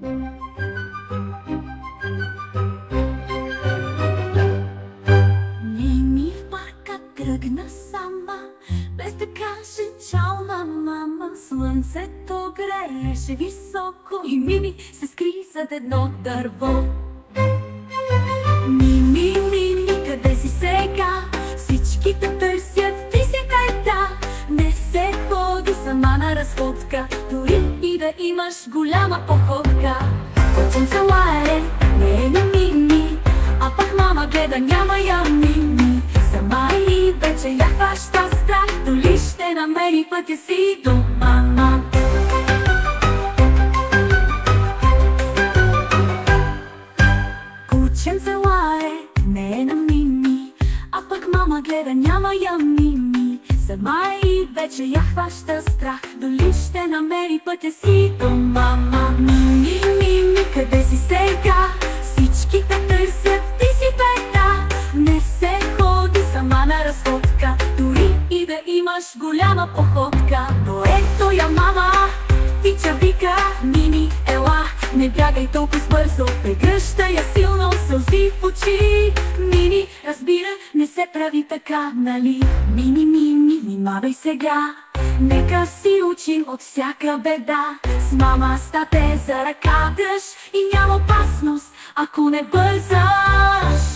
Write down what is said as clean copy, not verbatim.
Мими в парка тръгна сама, без да каже чао на мама. Слънцето грееше високо и Мими се скри зад едно дърво. Мими, Мими, къде си сега? Всички те търсят, ти си къда? Не се ходи сама на разходка, дори и да имаш голяма походка. Котенце лае, не е на Мими, а пък мама гледа, няма я Мими. Сама и вече я хваща страх, доли ще намери пътя си до мама. Кученце лае, не е на Мими, а пък мама гледа, няма я Мими. Сама и вече я хваща страх, доли ще намери пътя си до мама. Мими, Мими, къде си сега? Всички те търсят, ти си беда. Не се ходи сама на разходка, дори и да имаш голяма походка. Но ето я мама, тича вика, Мими, ела, не бягай толкова бързо. Прегръща я силно, сълзи в очи. Мими разбира, не се прави така, нали? Мими, Мими, внимавай сега, нека си учим от всяка беда. С мама стате за ръка дъж и няма опасност, ако не бързаш.